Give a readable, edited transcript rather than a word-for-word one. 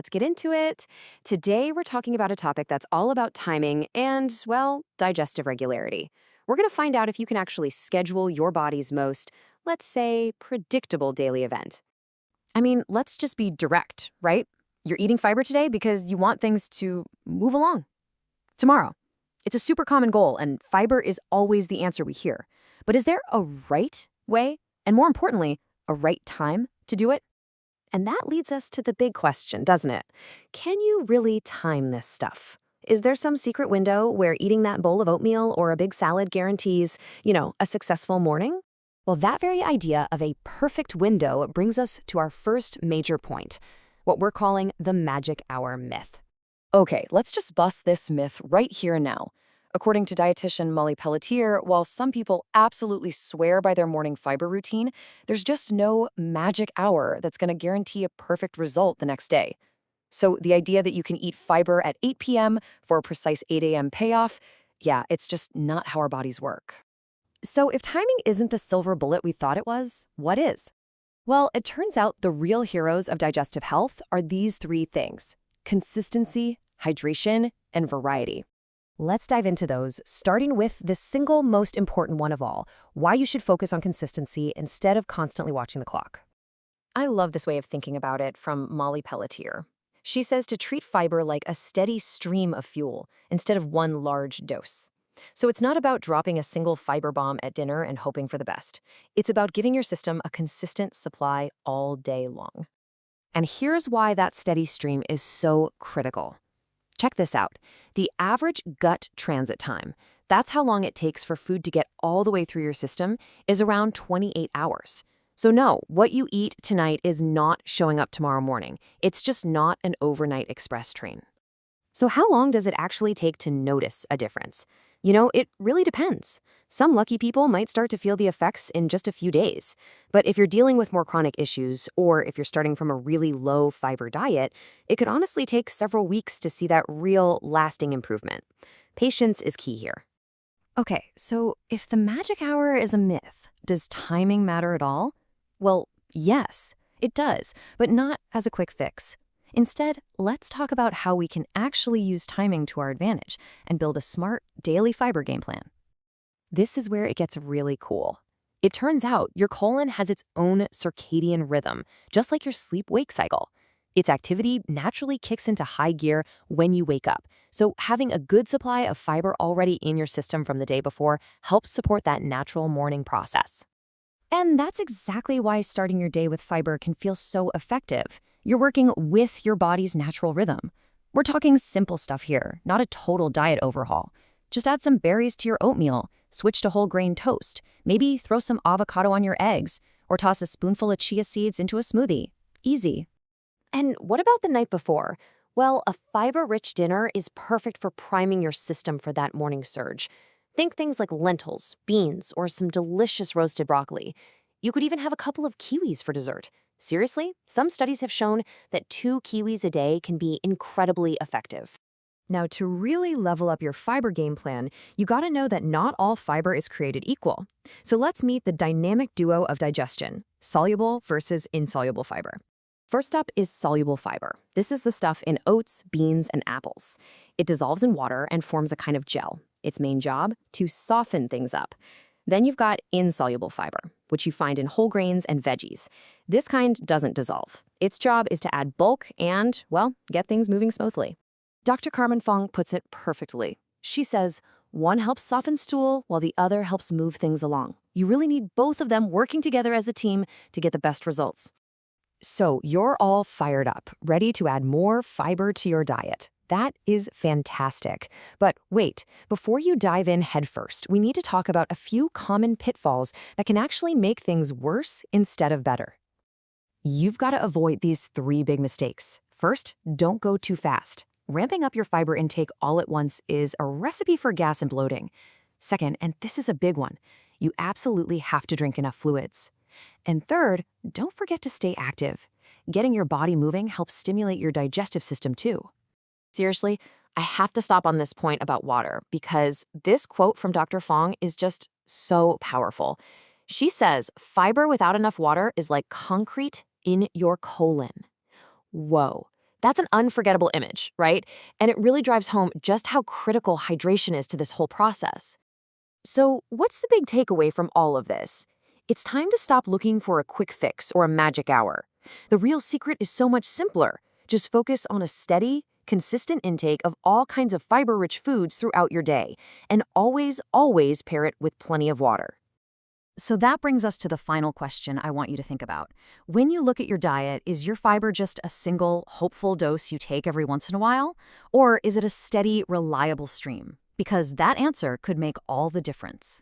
let's get into it. Today, we're talking about a topic that's all about timing and, well, digestive regularity. We're going to find out if you can actually schedule your body's most, let's say, predictable daily event. I mean, let's just be direct, right? You're eating fiber today because you want things to move along. Tomorrow. It's a super common goal, and fiber is always the answer we hear. But is there a right way, and more importantly, a right time to do it? And that leads us to the big question, doesn't it? Can you really time this stuff? Is there some secret window where eating that bowl of oatmeal or a big salad guarantees, a successful morning? Well, that very idea of a perfect window brings us to our first major point, what we're calling the magic hour myth. Okay, let's just bust this myth right here and now. According to dietitian Molly Pelletier, while some people absolutely swear by their morning fiber routine, there's just no magic hour that's going to guarantee a perfect result the next day. So the idea that you can eat fiber at 8 p.m. for a precise 8 a.m. payoff, yeah, it's just not how our bodies work. So if timing isn't the silver bullet we thought it was, what is? Well, it turns out the real heroes of digestive health are these three things: consistency, hydration, and variety. Let's dive into those, starting with the single most important one of all, why you should focus on consistency instead of constantly watching the clock. I love this way of thinking about it from Molly Pelletier. She says to treat fiber like a steady stream of fuel instead of one large dose. So it's not about dropping a single fiber bomb at dinner and hoping for the best. It's about giving your system a consistent supply all day long. And here's why that steady stream is so critical. Check this out. The average gut transit time, that's how long it takes for food to get all the way through your system, is around 28 hours. So no, what you eat tonight is not showing up tomorrow morning. It's just not an overnight express train. So how long does it actually take to notice a difference? It really depends. Some lucky people might start to feel the effects in just a few days. But if you're dealing with more chronic issues, or if you're starting from a really low fiber diet, it could honestly take several weeks to see that real, lasting improvement. Patience is key here. Okay, so if the magic hour is a myth, does timing matter at all? Well, yes, it does, but not as a quick fix. Instead, let's talk about how we can actually use timing to our advantage and build a smart daily fiber game plan. This is where it gets really cool. It turns out your colon has its own circadian rhythm, just like your sleep-wake cycle. Its activity naturally kicks into high gear when you wake up, so having a good supply of fiber already in your system from the day before helps support that natural morning process. And that's exactly why starting your day with fiber can feel so effective. You're working with your body's natural rhythm. We're talking simple stuff here, not a total diet overhaul. Just add some berries to your oatmeal, switch to whole grain toast, maybe throw some avocado on your eggs, or toss a spoonful of chia seeds into a smoothie. Easy. And what about the night before? Well, a fiber-rich dinner is perfect for priming your system for that morning surge. Think things like lentils, beans, or some delicious roasted broccoli. You could even have a couple of kiwis for dessert. Seriously, some studies have shown that 2 kiwis a day can be incredibly effective. Now, to really level up your fiber game plan, you gotta know that not all fiber is created equal. So let's meet the dynamic duo of digestion, soluble versus insoluble fiber. First up is soluble fiber. This is the stuff in oats, beans, and apples. It dissolves in water and forms a kind of gel. Its main job? To soften things up. Then you've got insoluble fiber, which you find in whole grains and veggies. This kind doesn't dissolve. Its job is to add bulk and, well, get things moving smoothly. Dr. Carmen Fong puts it perfectly. She says, one helps soften stool while the other helps move things along. You really need both of them working together as a team to get the best results. So you're all fired up, ready to add more fiber to your diet. That is fantastic. But wait, before you dive in headfirst, we need to talk about a few common pitfalls that can actually make things worse instead of better. You've got to avoid these 3 big mistakes. First, don't go too fast. Ramping up your fiber intake all at once is a recipe for gas and bloating. Second, and this is a big one, you absolutely have to drink enough fluids. And third, don't forget to stay active. Getting your body moving helps stimulate your digestive system too. Seriously, I have to stop on this point about water because this quote from Dr. Fong is just so powerful. She says, fiber without enough water is like concrete in your colon. Whoa, That's an unforgettable image, right? And it really drives home just how critical hydration is to this whole process. So, what's the big takeaway from all of this? It's time to stop looking for a quick fix or a magic hour. The real secret is so much simpler. Just focus on a steady, consistent intake of all kinds of fiber-rich foods throughout your day, and always pair it with plenty of water. So that brings us to the final question I want you to think about. When you look at your diet, is your fiber just a single, hopeful dose you take every once in a while? Or is it a steady, reliable stream? Because that answer could make all the difference.